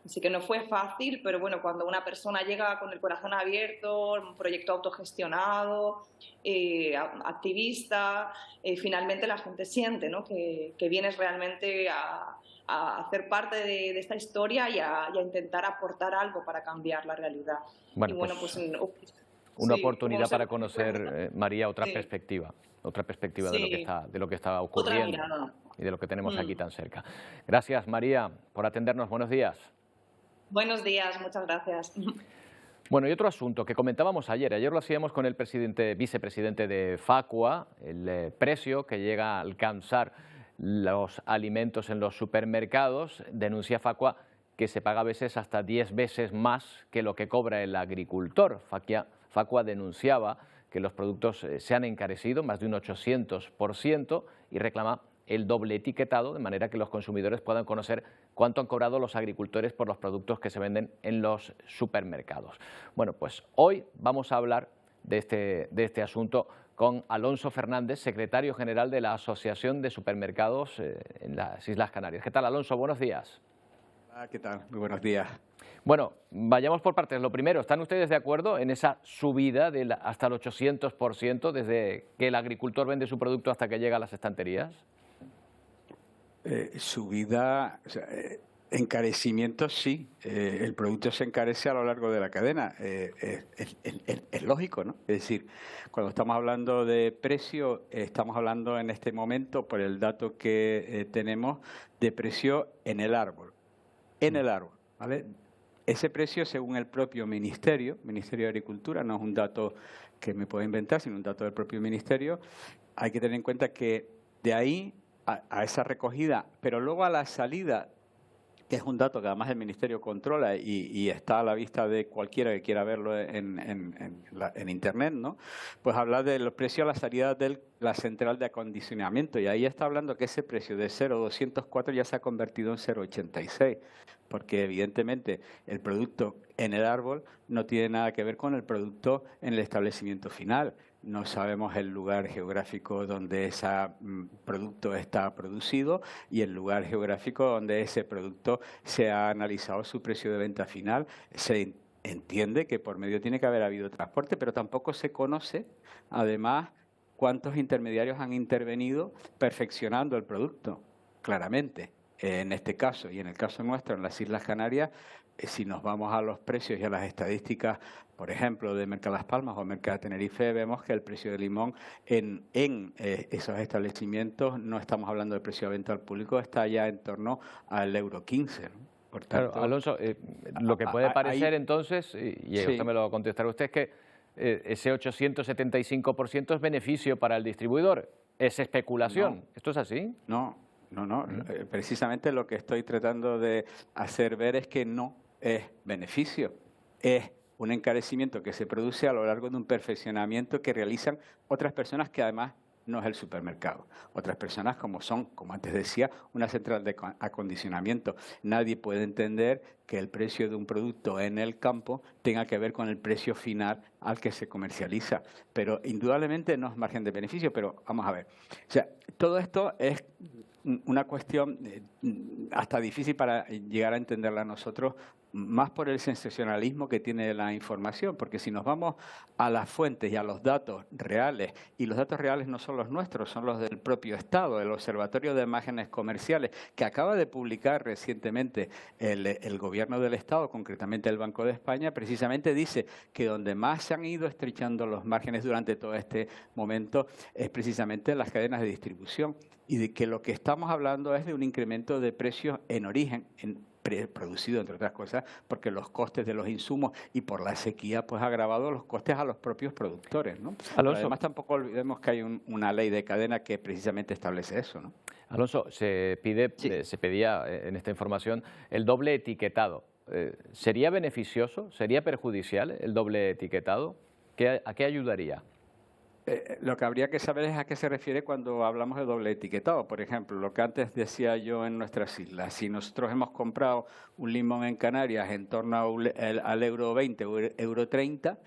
N: Así que no fue fácil, pero bueno, cuando una persona llega con el corazón abierto, un proyecto autogestionado, activista, finalmente la gente siente, ¿no? que vienes realmente a hacer parte de esta historia y a intentar aportar algo para cambiar la realidad.
A: Bueno,
N: y bueno,
A: pues
N: una
A: sí, oportunidad para conocer, María, otra perspectiva
N: Sí.
A: de lo que está ocurriendo
N: mirada.
A: y de lo que tenemos aquí tan cerca. Gracias, María, por atendernos. Buenos días.
N: Buenos días, muchas gracias.
A: Bueno, y otro asunto que comentábamos ayer lo hacíamos con el vicepresidente de Facua, el precio que llega a alcanzar los alimentos en los supermercados. Denuncia Facua que se paga a veces hasta 10 veces más que lo que cobra el agricultor. Facua denunciaba que los productos se han encarecido más de un 800% y reclama el doble etiquetado, de manera que los consumidores puedan conocer cuánto han cobrado los agricultores por los productos que se venden en los supermercados. Bueno, pues hoy vamos a hablar de este asunto con Alonso Fernández, secretario general de la Asociación de Supermercados en las Islas Canarias. ¿Qué tal, Alonso? Buenos días.
O: Hola, ¿qué tal? Muy buenos días.
A: Bueno, vayamos por partes. Lo primero, ¿están ustedes de acuerdo en esa subida hasta el 800% desde que el agricultor vende su producto hasta que llega a las estanterías?
O: Subida, o sea, encarecimiento sí, el producto se encarece a lo largo de la cadena, es lógico, ¿no? Es decir, cuando estamos hablando de precio, estamos hablando en este momento, por el dato que tenemos, de precio en el árbol, ¿vale? Ese precio, según el propio Ministerio de Agricultura, no es un dato que me puedo inventar, sino un dato del propio Ministerio, hay que tener en cuenta que de ahí a esa recogida, pero luego a la salida, que es un dato que además el Ministerio controla y está a la vista de cualquiera que quiera verlo en Internet, ¿no? Pues habla de los precios a la salida de la central de acondicionamiento, y ahí está hablando que ese precio de 0,204 ya se ha convertido en 0,86, porque evidentemente el producto en el árbol no tiene nada que ver con el producto en el establecimiento final. No sabemos el lugar geográfico donde ese producto está producido y el lugar geográfico donde ese producto se ha analizado su precio de venta final. Se entiende que por medio tiene que haber habido transporte, pero tampoco se conoce, además, cuántos intermediarios han intervenido perfeccionando el producto, claramente. En este caso y en el caso nuestro, en las Islas Canarias, si nos vamos a los precios y a las estadísticas, por ejemplo, de Merca Las Palmas o Merca de Tenerife, vemos que el precio del limón en esos establecimientos, no estamos hablando de precio de venta al público, está ya en torno al euro 15, ¿no? Por tanto,
A: claro, Alonso, lo que puede parecer entonces, y
O: sí,
A: usted me lo contestará usted, es que ese 875% es beneficio para el distribuidor, es especulación.
O: No.
A: ¿Esto es así?
O: No. Precisamente lo que estoy tratando de hacer ver es que no es beneficio, es un encarecimiento que se produce a lo largo de un perfeccionamiento que realizan otras personas que además no es el supermercado. Otras personas como son, como antes decía, una central de acondicionamiento. Nadie puede entender que el precio de un producto en el campo tenga que ver con el precio final al que se comercializa. Pero indudablemente no es margen de beneficio, pero vamos a ver. O sea, todo esto es una cuestión hasta difícil para llegar a entenderla nosotros, más por el sensacionalismo que tiene la información, porque si nos vamos a las fuentes y a los datos reales, y los datos reales no son los nuestros, son los del propio Estado, el Observatorio de Imágenes Comerciales, que acaba de publicar recientemente el Gobierno del Estado, concretamente el Banco de España, precisamente dice que donde más se han ido estrechando los márgenes durante todo este momento es precisamente las cadenas de distribución, y de que lo que estamos hablando es de un incremento de precios en origen, producido, entre otras cosas, porque los costes de los insumos y por la sequía pues ha agravado los costes a los propios productores, ¿no? Además, tampoco olvidemos que hay una ley de cadena que precisamente establece eso, ¿no?
A: Alonso, se pedía en esta información el doble etiquetado. ¿Sería beneficioso, sería perjudicial el doble etiquetado? ¿A qué ayudaría?
O: Lo que habría que saber es a qué se refiere cuando hablamos de doble etiquetado. Por ejemplo, lo que antes decía yo en nuestras islas, si nosotros hemos comprado un limón en Canarias en torno al euro 20 o euro 30,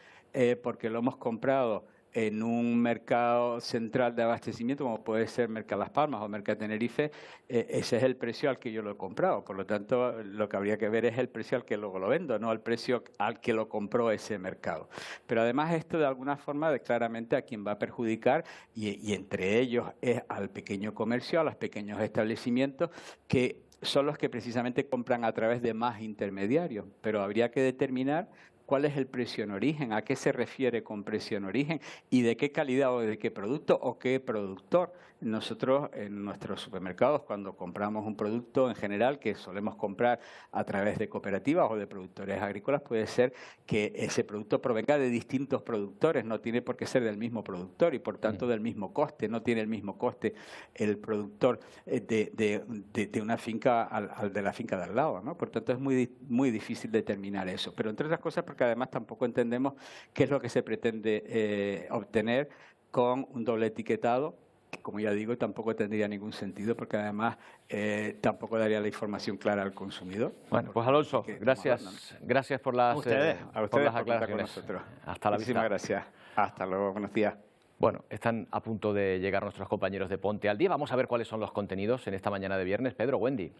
O: porque lo hemos comprado en un mercado central de abastecimiento, como puede ser Merca Las Palmas o Merca Tenerife, ese es el precio al que yo lo he comprado. Por lo tanto, lo que habría que ver es el precio al que luego lo vendo, no el precio al que lo compró ese mercado. Pero además esto de alguna forma claramente a quien va a perjudicar, y entre ellos es al pequeño comercio, a los pequeños establecimientos, que son los que precisamente compran a través de más intermediarios. Pero habría que determinar cuál es el precio en origen, a qué se refiere con precio en origen y de qué calidad o de qué producto o qué productor. Nosotros en nuestros supermercados, cuando compramos un producto en general que solemos comprar a través de cooperativas o de productores agrícolas, puede ser que ese producto provenga de distintos productores, no tiene por qué ser del mismo productor y por tanto del mismo coste, no tiene el mismo coste el productor de una finca al de la finca de al lado, ¿no? Por tanto es muy difícil determinar eso, pero entre otras cosas porque además tampoco entendemos qué es lo que se pretende obtener con un doble etiquetado, que como ya digo tampoco tendría ningún sentido porque además tampoco daría la información clara al consumidor.
A: Bueno, pues Alonso, gracias por las, por las aclaraciones. Hasta la vista.
O: Muchísimas gracias. Hasta luego, buenos días.
A: Bueno, están a punto de llegar nuestros compañeros de Ponte al Día. Vamos a ver cuáles son los contenidos en esta mañana de viernes. Pedro, Wendy.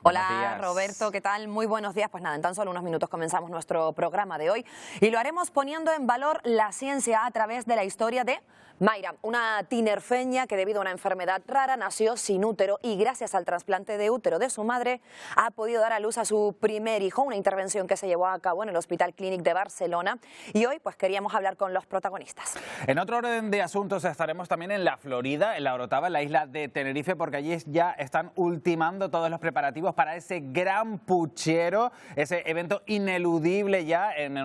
P: Hola Roberto, ¿qué tal? Muy buenos días. Pues nada, en tan solo unos minutos comenzamos nuestro programa de hoy y lo haremos poniendo en valor la ciencia a través de la historia de Mayra, una tinerfeña que debido a una enfermedad rara nació sin útero y gracias al trasplante de útero de su madre ha podido dar a luz a su primer hijo, una intervención que se llevó a cabo en el Hospital Clínic de Barcelona y hoy pues queríamos hablar con los protagonistas.
Q: En otro orden de asuntos estaremos también en la Florida, en la Orotava, en la isla de Tenerife, porque allí ya están ultimando todos los preparativos para ese gran puchero, ese evento ineludible ya en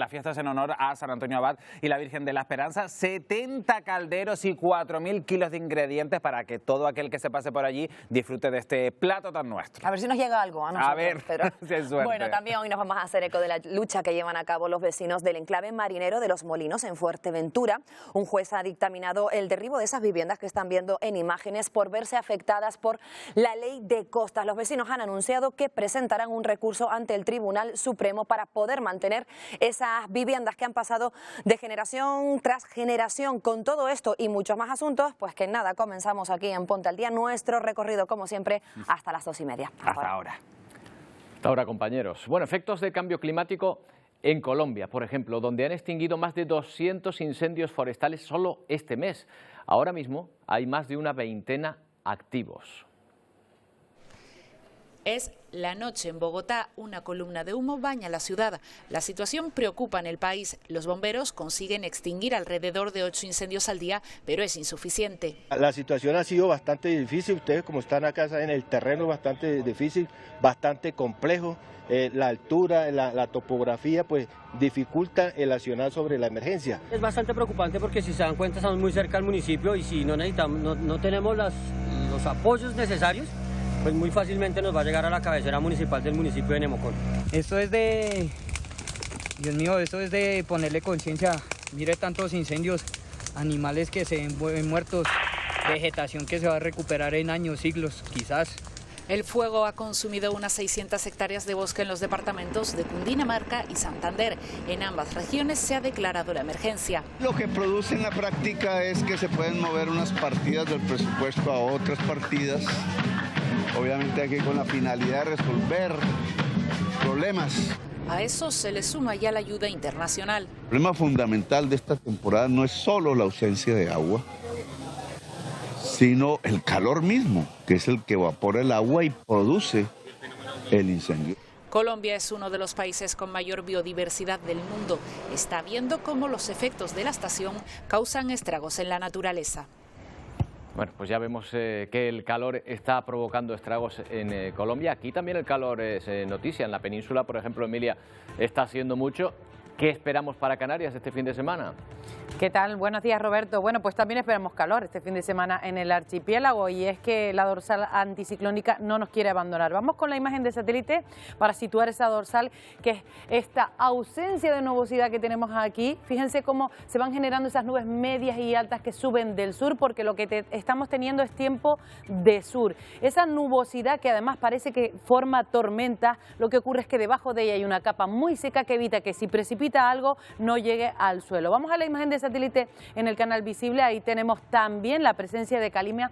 Q: las fiestas en honor a San Antonio Abad y la Virgen de la Esperanza. 70 calderos y 4.000 kilos de ingredientes para que todo aquel que se pase por allí disfrute de este plato tan nuestro.
P: A ver si nos llega algo a nosotros.
Q: A ver, si es suerte.
P: Bueno, también hoy nos vamos a hacer eco de la lucha que llevan a cabo los vecinos del enclave marinero de Los Molinos en Fuerteventura. Un juez ha dictaminado el derribo de esas viviendas que están viendo en imágenes por verse afectadas por la ley de costas. Los vecinos han anunciado que presentarán un recurso ante el Tribunal Supremo para poder mantener esas viviendas que han pasado de generación tras generación. Con todo esto y muchos más asuntos, pues que nada, comenzamos aquí en Ponte al Día nuestro recorrido como siempre hasta las 2:30.
Q: Hasta ahora.
A: Hasta ahora, compañeros. Bueno, efectos de cambio climático en Colombia, por ejemplo, donde han extinguido más de 200 incendios forestales solo este mes. Ahora mismo hay más de una veintena activos.
G: Es la noche en Bogotá, una columna de humo baña la ciudad. La situación preocupa en el país. Los bomberos consiguen extinguir alrededor de 8 incendios al día, pero es insuficiente.
R: La situación ha sido bastante difícil. Ustedes como están acá en el terreno, bastante difícil, bastante complejo. La altura, la topografía, pues dificulta el accionar sobre la emergencia.
S: Es bastante preocupante porque si se dan cuenta estamos muy cerca al municipio y si no necesitamos, no tenemos los apoyos necesarios, pues muy fácilmente nos va a llegar a la cabecera municipal del municipio de Nemocón.
T: Esto es de, Dios mío, esto es de ponerle conciencia. Mire tantos incendios, animales que se ven muertos, vegetación que se va a recuperar en años, siglos, quizás.
G: El fuego ha consumido unas 600 hectáreas de bosque en los departamentos de Cundinamarca y Santander. En ambas regiones se ha declarado la emergencia.
U: Lo que produce en la práctica es que se pueden mover unas partidas del presupuesto a otras partidas. Obviamente aquí con la finalidad de resolver problemas.
G: A eso se le suma ya la ayuda internacional.
U: El problema fundamental de esta temporada no es solo la ausencia de agua, sino el calor mismo, que es el que evapora el agua y produce el incendio.
G: Colombia es uno de los países con mayor biodiversidad del mundo. Está viendo cómo los efectos de la estación causan estragos en la naturaleza.
A: Bueno, pues ya vemos que el calor está provocando estragos en Colombia. Aquí también el calor es noticia. En la península, por ejemplo, Emilia, está haciendo mucho. ¿Qué esperamos para Canarias este fin de semana?
B: ¿Qué tal? Buenos días, Roberto. Bueno, pues también esperamos calor este fin de semana en el archipiélago, y es que la dorsal anticiclónica no nos quiere abandonar. Vamos con la imagen de satélite para situar esa dorsal, que es esta ausencia de nubosidad que tenemos aquí. Fíjense cómo se van generando esas nubes medias y altas que suben del sur, porque lo que estamos teniendo es tiempo de sur. Esa nubosidad que además parece que forma tormenta, lo que ocurre es que debajo de ella hay una capa muy seca que evita que si precipita algo no llegue al suelo. Vamos a la imagen de satélite en el canal visible. Ahí tenemos también la presencia de calima.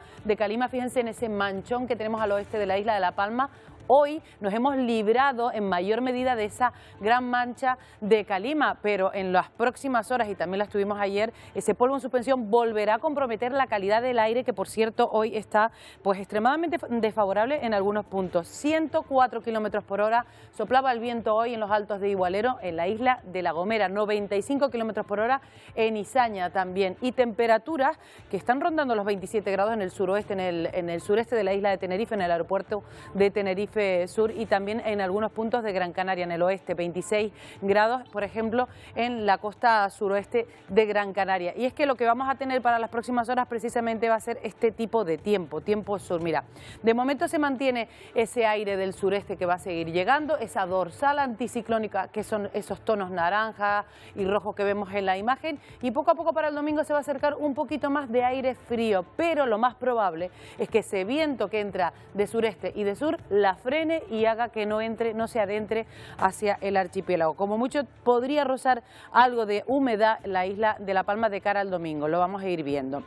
B: Fíjense en ese manchón que tenemos al oeste de la isla de La Palma. Hoy nos hemos librado en mayor medida de esa gran mancha de calima, pero en las próximas horas, y también las tuvimos ayer, ese polvo en suspensión volverá a comprometer la calidad del aire, que por cierto hoy está pues extremadamente desfavorable en algunos puntos. 104 kilómetros por hora soplaba el viento hoy en los altos de Igualero, en la isla de La Gomera, 95 kilómetros por hora en Izaña también, y temperaturas que están rondando los 27 grados en el suroeste, en el sureste de la isla de Tenerife, en el aeropuerto de Tenerife Sur, y también en algunos puntos de Gran Canaria, en el oeste, 26 grados, por ejemplo, en la costa suroeste de Gran Canaria. Y es que lo que vamos a tener para las próximas horas precisamente va a ser este tipo de tiempo sur. Mira, de momento se mantiene ese aire del sureste que va a seguir llegando, esa dorsal anticiclónica, que son esos tonos naranja y rojo que vemos en la imagen, y poco a poco para el domingo se va a acercar un poquito más de aire frío, pero lo más probable es que ese viento que entra de sureste y de sur la frene y haga que no se adentre hacia el archipiélago. Como mucho podría rozar algo de humedad la isla de La Palma de cara al domingo, lo vamos a ir viendo.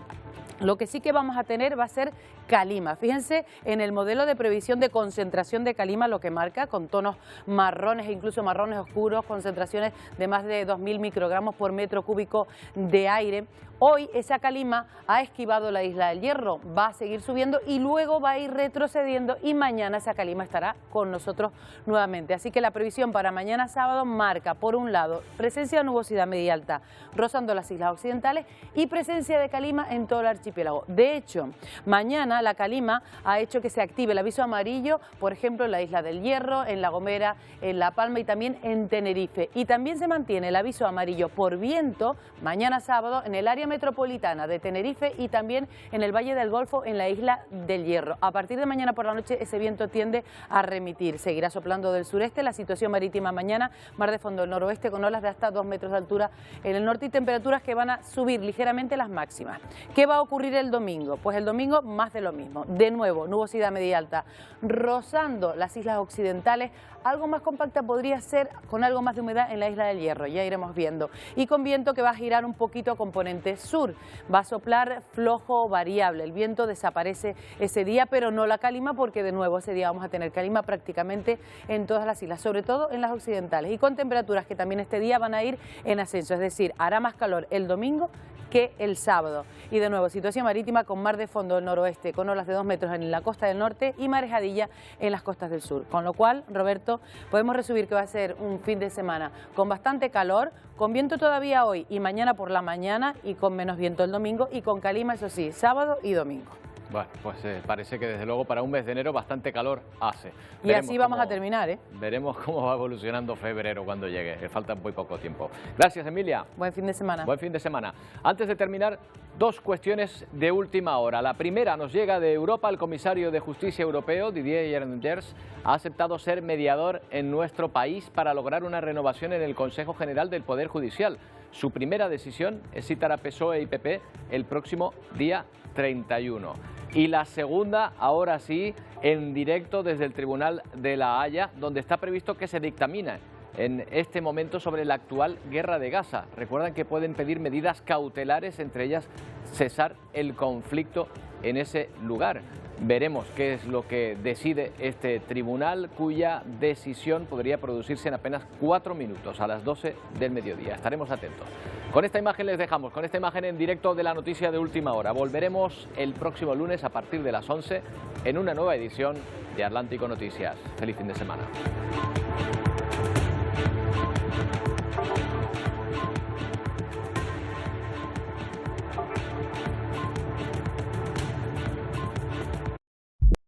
B: Lo que sí que vamos a tener va a ser calima. Fíjense en el modelo de previsión de concentración de calima, lo que marca con tonos marrones e incluso marrones oscuros, concentraciones de más de 2.000 microgramos por metro cúbico de aire. Hoy esa calima ha esquivado la isla del Hierro, va a seguir subiendo y luego va a ir retrocediendo, y mañana esa calima estará con nosotros nuevamente. Así que la previsión para mañana sábado marca, por un lado, presencia de nubosidad media alta rozando las islas occidentales y presencia de calima en todo el archipiélago. De hecho, mañana la calima ha hecho que se active el aviso amarillo, por ejemplo, en la isla del Hierro, en La Gomera, en La Palma y también en Tenerife. Y también se mantiene el aviso amarillo por viento mañana sábado en el área metropolitana de Tenerife y también en el Valle del Golfo, en la isla del Hierro. A partir de mañana por la noche ese viento tiende a remitir, seguirá soplando del sureste. La situación marítima mañana, mar de fondo del noroeste con olas de hasta 2 metros de altura en el norte y temperaturas que van a subir ligeramente las máximas. ¿Qué va a ocurrir el domingo? Pues el domingo más de lo mismo. De nuevo, nubosidad media alta rozando las islas occidentales. Algo más compacta podría ser con algo más de humedad en la isla del Hierro, ya iremos viendo. Y con viento que va a girar un poquito a componente sur. Va a soplar flojo variable. El viento desaparece ese día, pero no la calima, porque de nuevo ese día vamos a tener calima prácticamente en todas las islas, sobre todo en las occidentales. Y con temperaturas que también este día van a ir en ascenso, es decir, hará más calor el domingo que el sábado. Y de nuevo, situación marítima con mar de fondo del noroeste, con olas de 2 metros en la costa del norte y marejadilla en las costas del sur. Con lo cual, Roberto, podemos resumir que va a ser un fin de semana con bastante calor, con viento todavía hoy y mañana por la mañana, y con menos viento el domingo, y con calima, eso sí, sábado y domingo.
A: Bueno, pues parece que desde luego para un mes de enero bastante calor hace.
B: Y así vamos a terminar, ¿eh?
A: Veremos cómo va evolucionando febrero cuando llegue, que falta muy poco tiempo. Gracias, Emilia.
B: Buen fin de semana.
A: Buen fin de semana. Antes de terminar, 2 cuestiones de última hora. La primera nos llega de Europa. El comisario de Justicia europeo, Didier Reynders, ha aceptado ser mediador en nuestro país para lograr una renovación en el Consejo General del Poder Judicial. Su primera decisión es citar a PSOE y PP el próximo día 31. Y la segunda, ahora sí, en directo desde el Tribunal de La Haya, donde está previsto que se dictamine en este momento sobre la actual guerra de Gaza. Recuerdan que pueden pedir medidas cautelares, entre ellas cesar el conflicto en ese lugar. Veremos qué es lo que decide este tribunal, cuya decisión podría producirse en apenas 4 minutos, a las 12 del mediodía. Estaremos atentos. Con esta imagen les dejamos, con esta imagen en directo de la noticia de última hora. Volveremos el próximo lunes a partir de las 11 en una nueva edición de Atlántico Noticias. Feliz fin de semana.